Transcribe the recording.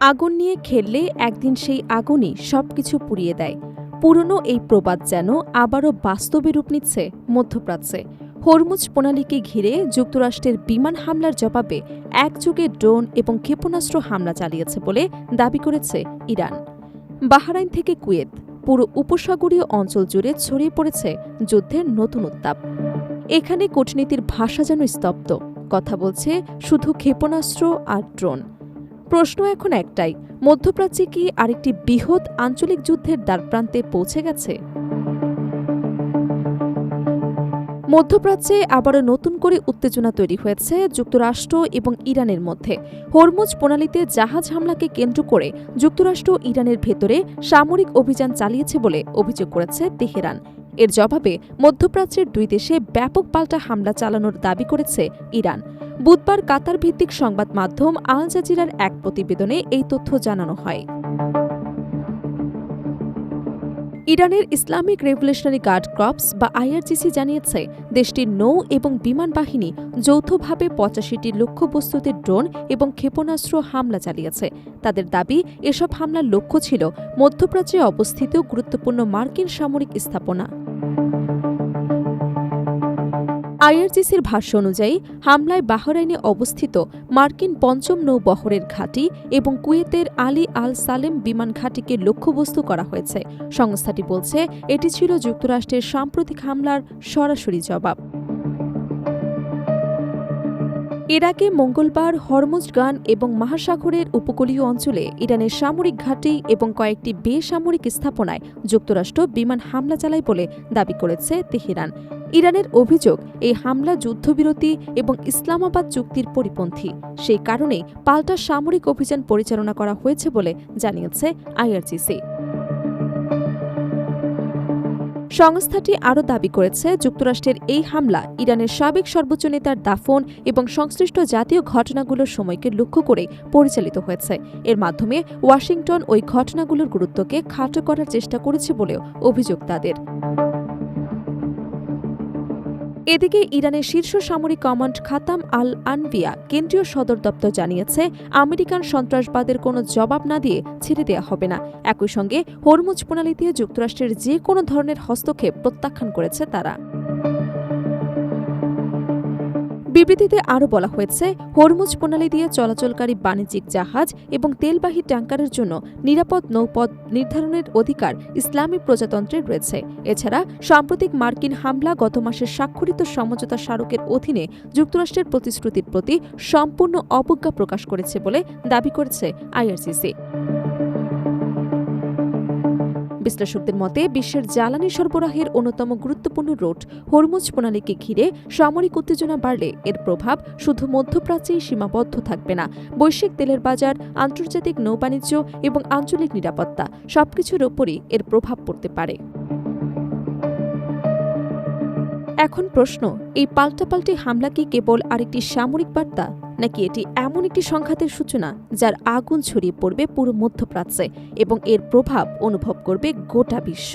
আগুন নিয়ে খেললে একদিন সেই আগুনই সবকিছু পুড়িয়ে দেয়। পুরনো এই প্রবাদ যেন আবারও বাস্তবে রূপ নিচ্ছে মধ্যপ্রাচ্যে। হরমুজ প্রণালীকে ঘিরে যুক্তরাষ্ট্রের বিমান হামলার জবাবে একযোগে ড্রোন এবং ক্ষেপণাস্ত্র হামলা চালিয়েছে বলে দাবি করেছে ইরান। বাহরাইন থেকে কুয়েত, পুরো উপসাগরীয় অঞ্চল জুড়ে ছড়িয়ে পড়েছে যুদ্ধের নতুন উত্তাপ। এখানে কূটনীতির ভাষা যেন স্তব্ধ, কথা বলছে শুধু ক্ষেপণাস্ত্র আর ড্রোন। প্রশ্ন এখন একটাই, মধ্যপ্রাচ্যে কি আরেকটি বৃহৎ আঞ্চলিক যুদ্ধের দ্বারপ্রান্তে পৌঁছে গেছে? মধ্যপ্রাচ্যে আবারও নতুন করে উত্তেজনা তৈরি হয়েছে যুক্তরাষ্ট্র এবং ইরানের মধ্যে। হরমুজ প্রণালীতে জাহাজ হামলাকে কেন্দ্র করে যুক্তরাষ্ট্র ইরানের ভেতরে সামরিক অভিযান চালিয়েছে বলে অভিযোগ করেছে তেহরান। এর জবাবে মধ্যপ্রাচ্যের দুই দেশে ব্যাপক পাল্টা হামলা চালানোর দাবি করেছে ইরান। বুধবার কাতার ভিত্তিক সংবাদ মাধ্যম আল জাজিরার এক প্রতিবেদনে এই তথ্য জানানো হয়। ইরানের ইসলামিক রেভলিউশনারি গার্ড কর্পস বা আইআরজিসি জানিয়েছে, দেশটির নৌ এবং বিমান বাহিনী যৌথভাবে ৮৫টি লক্ষ্যবস্তুতে ড্রোন এবং ক্ষেপণাস্ত্র হামলা চালিয়েছে। তাদের দাবি, এসব হামলার লক্ষ্য ছিল মধ্যপ্রাচ্যে অবস্থিত গুরুত্বপূর্ণ মার্কিন সামরিক স্থাপনা। আইআরজিসির ভাষ্য অনুযায়ী হামলায় বাহরাইনে অবস্থিত মার্কিন পঞ্চম নৌবহরের ঘাঁটি এবং কুয়েতের আলী আল সালেম বিমান ঘাঁটিকে লক্ষ্যবস্তু করা হয়েছে। সংস্থাটি বলছে, এটি ছিল যুক্তরাষ্ট্রের সাম্প্রতিক হামলার সরাসরি জবাব। ইরাকে মঙ্গলবার হরমুজগান এবং মহাসাগরের উপকূলীয় অঞ্চলে ইরানের সামরিক ঘাঁটি এবং কয়েকটি বেসামরিক স্থাপনায় যুক্তরাষ্ট্র বিমান হামলা চালায় বলে দাবি করেছে তেহরান। ইরানের অভিযোগ, এই হামলা যুদ্ধবিরতি এবং ইসলামাবাদ চুক্তির পরিপন্থী। সেই কারণেই পাল্টা সামরিক অভিযান পরিচালনা করা হয়েছে বলে জানিয়েছে আইআরজিসি। সংস্থাটি আরও দাবি করেছে, যুক্তরাষ্ট্রের এই হামলা ইরানের সাবেক সর্বোচ্চ নেতার দাফন এবং সংশ্লিষ্ট জাতীয় ঘটনাগুলোর সময়কে লক্ষ্য করে পরিচালিত হয়েছে। এর মাধ্যমে ওয়াশিংটন ওই ঘটনাগুলোর গুরুত্বকে খাটো করার চেষ্টা করেছে বলেও অভিযোগ তাদের। এদিকে ইরানের শীর্ষ সামরিক কমান্ড খাতাম আল আনবিয়া কেন্দ্রীয় সদর দপ্তর জানিয়েছে, আমেরিকান সন্ত্রাসবাদের কোনো জবাব না দিয়ে ছেড়ে দেওয়া হবে না। একই সঙ্গে হরমুজ প্রণালীতে যুক্তরাষ্ট্রের যে কোনো ধরনের হস্তক্ষেপ প্রত্যাখ্যান করেছে তারা। বিবৃতিতে আরও বলা হয়েছে, হরমুজ প্রণালী দিয়ে চলাচলকারী বাণিজ্যিক জাহাজ এবং তেলবাহী ট্যাঙ্কারের জন্য নিরাপদ নৌপথ নির্ধারণের অধিকার ইসলামী প্রজাতন্ত্রের রয়েছে। এছাড়া সাম্প্রতিক মার্কিন হামলা গত মাসে স্বাক্ষরিত সমঝোতা স্মারকের অধীনে যুক্তরাষ্ট্রের প্রতিশ্রুতির প্রতি সম্পূর্ণ অবজ্ঞা প্রকাশ করেছে বলে দাবি করেছে আইআরজিসি। বিশ্লেষকদের মতে, বিশ্বের জ্বালানি সরবরাহের অন্যতম গুরুত্বপূর্ণ রুট হরমুজ প্রণালীকে ঘিরে সামরিক উত্তেজনা বাড়লে এর প্রভাব শুধু মধ্যপ্রাচ্যেই সীমাবদ্ধ থাকবে না। বৈশ্বিক তেলের বাজার, আন্তর্জাতিক নৌবাণিজ্য এবং আঞ্চলিক নিরাপত্তা সবকিছুর ওপরই এর প্রভাব পড়তে পারে। এখন প্রশ্ন, এই পাল্টাপাল্টি হামলা কি কেবল আরেকটি সামরিক বার্তা, নাকি এটি এমন একটি সংঘাতের সূচনা যার আগুন ছড়িয়ে পড়বে পুরো মধ্যপ্রাচ্যে এবং এর প্রভাব অনুভব করবে গোটা বিশ্ব?